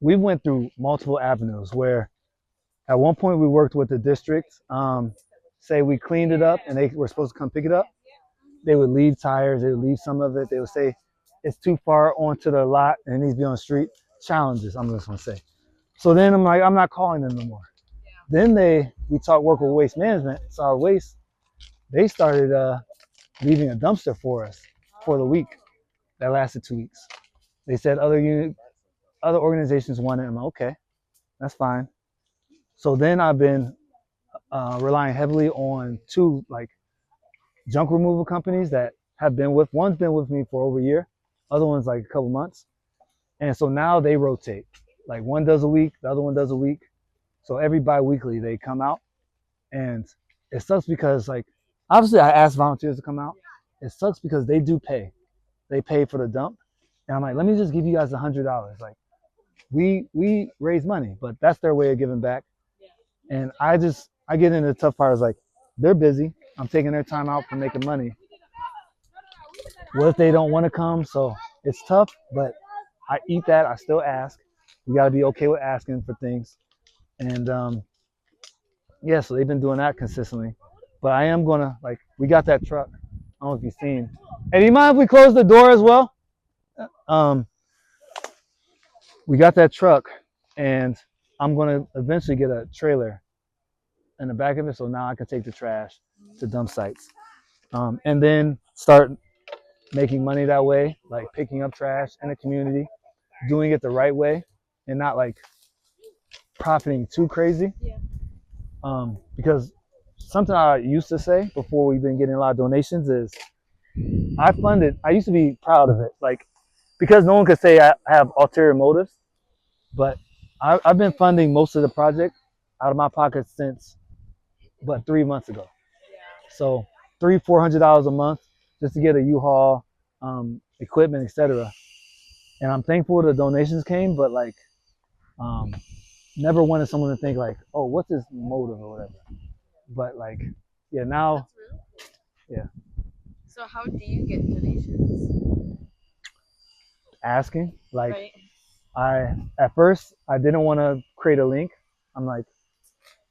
we went through multiple avenues where at one point we worked with the district. Say we cleaned it up and they were supposed to come pick it up. They would leave tires, they would leave some of it. They would say it's too far onto the lot and it needs to be on the street. Challenges, I'm just gonna say. So then I'm like, I'm not calling them no more. Then we work with waste management, solid waste. They started leaving a dumpster for us for the week. That lasted 2 weeks. They said other organizations want it. I'm like, okay, that's fine. So then I've been relying heavily on two like junk removal companies that have been with. One's been with me for over a year, other one's like a couple months, and so now they rotate. Like one does a week, the other one does a week. So every bi-weekly they come out, and it sucks because like obviously I asked volunteers to come out. It sucks because they do pay. They pay for the dump, and I'm like, let me just give you guys $100. Like we raise money, but that's their way of giving back. And I get into the tough part is like they're busy. I'm taking their time out for making money. What if they don't want to come? So it's tough, but I eat that. I still ask. We got to be okay with asking for things. And yeah, so they've been doing that consistently. But I am going to, like, we got that truck. I don't know if you've seen. Hey, do you mind if we close the door as well? We got that truck, and I'm going to eventually get a trailer in the back of it, so now I can take the trash to dump sites. And then start making money that way, like picking up trash in the community, doing it the right way, and not like profiting too crazy. Because something I used to say before we've been getting a lot of donations is I used to be proud of it, like because no one could say I have ulterior motives, but I've been funding most of the project out of my pocket since 3 months ago. So $300-400 a month just to get a U-Haul, equipment, etc. And I'm thankful the donations came, but like never wanted someone to think like, oh, what's his motive or whatever. But like, yeah, now, yeah. So how do you get donations? Asking, like, Right. At first I didn't want to create a link. I'm like,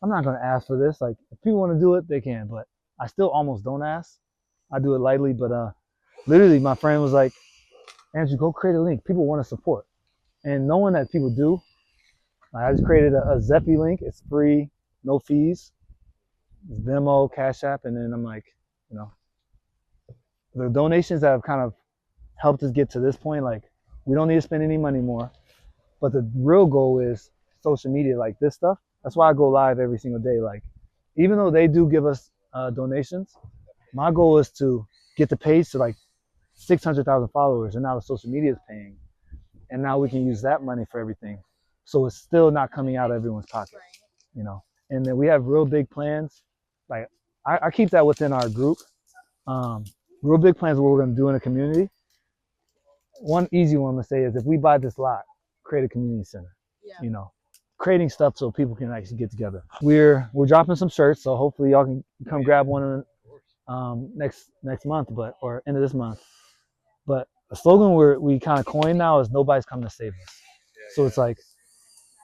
I'm not gonna ask for this. Like, if people want to do it, they can. But I still almost don't ask. I do it lightly, but literally my friend was like, Andrew, go create a link. People want to support, and knowing that people do, like, I just created a Zephy link. It's free, no fees. It's Venmo, Cash App, and then I'm like, you know, the donations that have kind of helped us get to this point. Like, we don't need to spend any money more, but the real goal is social media, like this stuff. That's why I go live every single day. Like, even though they do give us donations, my goal is to get the page to like 600,000 followers, and now the social media is paying, and now we can use that money for everything. So it's still not coming out of everyone's pocket, you know. And then we have real big plans. Like I keep that within our group. Real big plans of what we're going to do in the community. One easy one I'm gonna say is if we buy this lot, create a community center. Yeah. You know, creating stuff so people can actually get together. We're dropping some shirts, so hopefully y'all can come grab one next month, or end of this month. But the slogan we kind of coined now is nobody's coming to save us. So it's like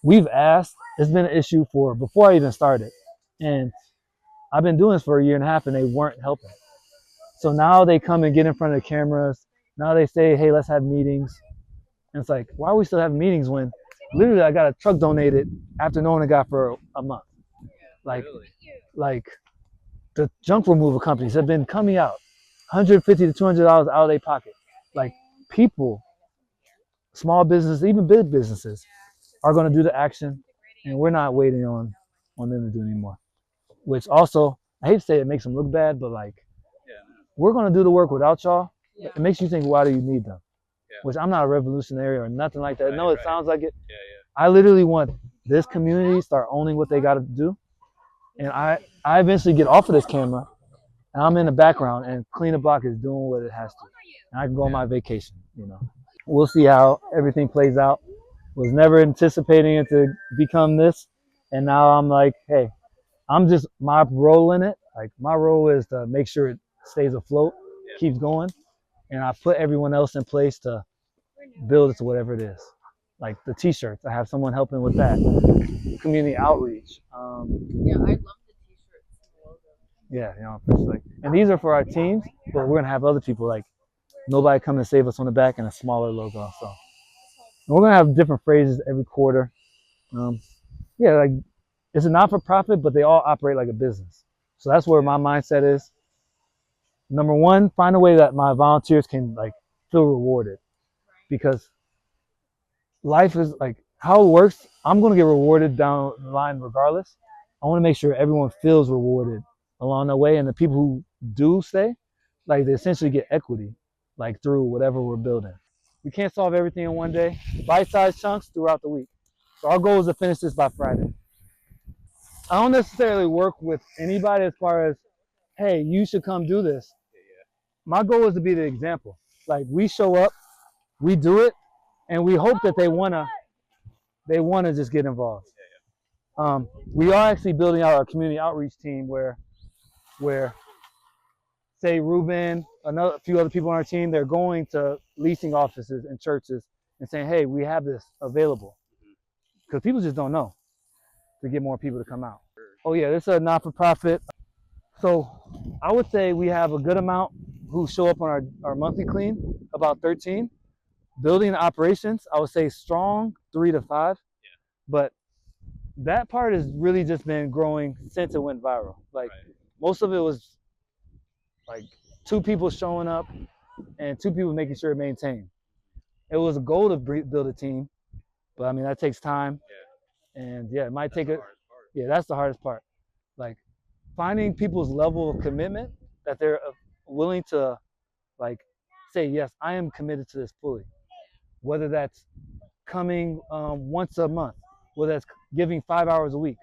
we've asked. It's been an issue for before I even started, and I've been doing this for a year and a half, and they weren't helping. So now they come and get in front of the cameras. Now they say, hey, let's have meetings. And it's like, why are we still having meetings when literally I got a truck donated after knowing it got for a month? Like the junk removal companies have been coming out $150 to $200 out of their pocket. Like people, small businesses, even big businesses are going to do the action, and we're not waiting on them to do anymore. Which also, I hate to say it makes them look bad, but like we're going to do the work without y'all. Yeah. It makes you think, why do you need them? Yeah. Which I'm not a revolutionary or nothing like that. No, it sounds like it. I literally want this community to start owning what they got to do. And I eventually get off of this camera, and I'm in the background, and Clean the Block is doing what it has to. And I can go on my vacation, you know. We'll see how everything plays out. Was never anticipating it to become this. And now I'm like, hey, I'm just my role in it. Like my role is to make sure it stays afloat, keeps going. And I put everyone else in place to build it to whatever it is. like the T-shirts. I have someone helping with that. Community outreach. Yeah, I love the t-shirts and the logo. Yeah, like, and these are for our teams, but we're gonna have other people like nobody come and save us on the back and a smaller logo. So and we're gonna have different phrases every quarter. Yeah, like it's a not-for-profit, but they all operate like a business. So that's where my mindset is. Number one, find a way that my volunteers can like feel rewarded, because life is like how it works. I'm gonna get rewarded down the line regardless. I want to make sure everyone feels rewarded along the way, and the people who do stay, like they essentially get equity, like through whatever we're building. We can't solve everything in one day. Bite-sized chunks throughout the week. So our goal is to finish this by Friday. I don't necessarily work with anybody as far as, hey, you should come do this. My goal is to be the example. Like we show up, we do it, and we hope that they wanna just get involved. We are actually building out our community outreach team where say Ruben, a few other people on our team, they're going to leasing offices and churches and saying, hey, we have this available. Because people just don't know, to get more people to come out. Oh yeah, this is a not-for-profit. So I would say we have a good amount who show up on our monthly clean, about 13. Building operations, I would say strong 3 to 5. But that part has really just been growing since it went viral. Like most of it was like 2 people showing up and 2 people making sure it maintained. It was a goal to build a team, but I mean that takes time, and yeah, it might take it. Yeah, that's the hardest part. Like finding people's level of commitment that they're willing to like say yes, I am committed to this fully. Whether that's coming once a month, whether that's giving 5 hours a week.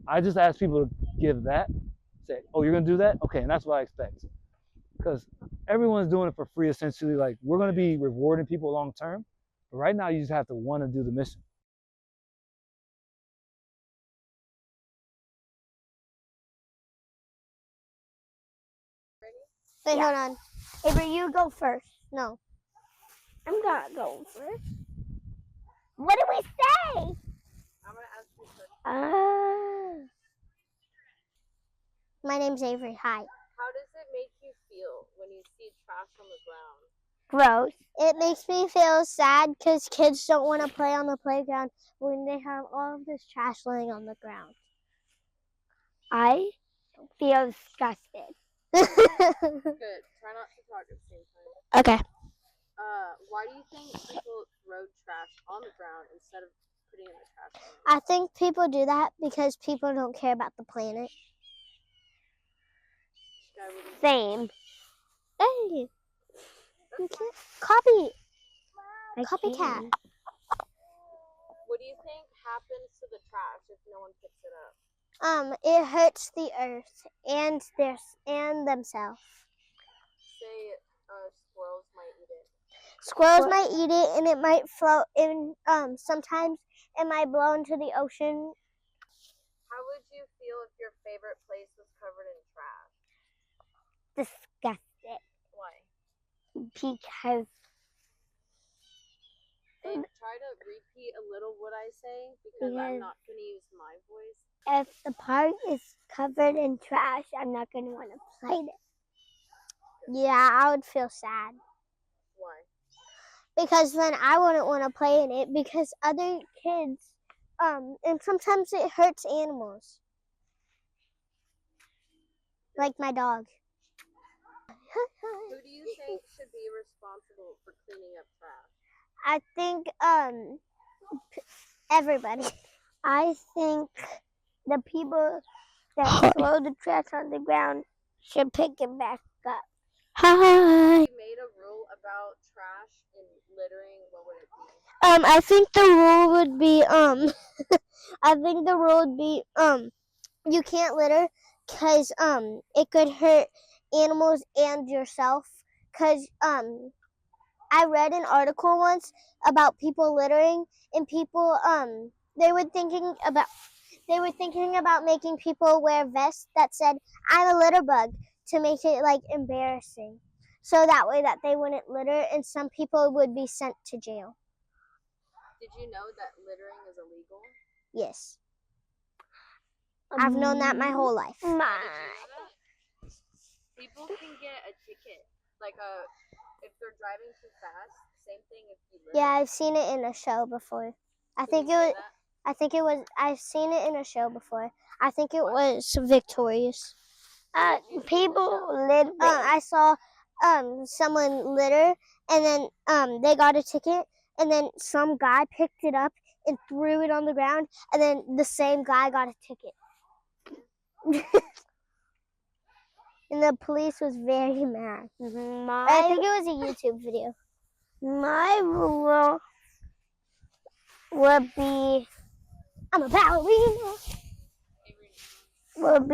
I just ask people to give that. Say, oh, you're gonna do that? Okay, and that's what I expect. Because everyone's doing it for free essentially. Like we're gonna be rewarding people long term, but right now you just have to want to do the mission. Wait, hold on. Avery, you go first. No. I'm not going first. What do we say? I'm gonna ask you first. My name's Avery. Hi. How does it make you feel when you see trash on the ground? Gross. It makes me feel sad because kids don't want to play on the playground when they have all of this trash laying on the ground. I feel disgusted. Good. Try not to talk at the same time. Okay. Why do you think people throw trash on the ground instead of putting it in the trash can? I think people do that because people don't care about the planet. Same. Hey. Copy. Copycat. What do you think happens to the trash if no one picks it up? It hurts the earth and themselves. Say squirrels might eat it. Squirrels might eat it, and it might float in. Sometimes it might blow into the ocean. How would you feel if your favorite place was covered in trash? Disgusted. Why? Because. And try to repeat a little what I say because I'm not going to use my voice. If the park is covered in trash, I'm not going to want to play it. Yeah, I would feel sad. Why? Because then I wouldn't want to play in it because other kids, and sometimes it hurts animals. Like my dog. Who do you think should be responsible for cleaning up trash? I think everybody. I think the people that throw the trash on the ground should pick it back up. Hi. If you made a rule about trash and littering, what would it be? I think the rule would be you can't litter because it could hurt animals and yourself. Because I read an article once about people littering, and people they were thinking about making people wear vests that said "I'm a litter bug" to make it like embarrassing, so that way that they wouldn't litter, and some people would be sent to jail. Did Did you know that littering is illegal? Yes. I've known that my whole life. Did you know that? People can get a ticket, like if they're driving too fast. Same thing if you litter. Yeah, I've seen it in a show before. I think it was. I think it was. I've seen it in a show before. I think it was Victorious. People litter. I saw someone litter, and then they got a ticket, and then some guy picked it up and threw it on the ground, and then the same guy got a ticket. And the police was very mad. I think it was a YouTube video. My rule would be, I'm a ballerina. Would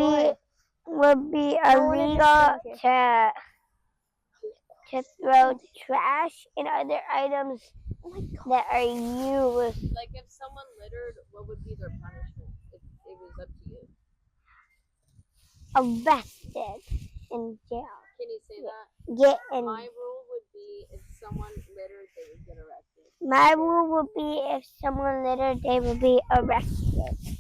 be illegal to throw trash and other items that are used. Like if someone littered, what would be their punishment if it was up to you? Arrested in jail. Can you say that? Get in. My rule would be if someone littered, they would get arrested. My rule would be if someone littered, they would be arrested.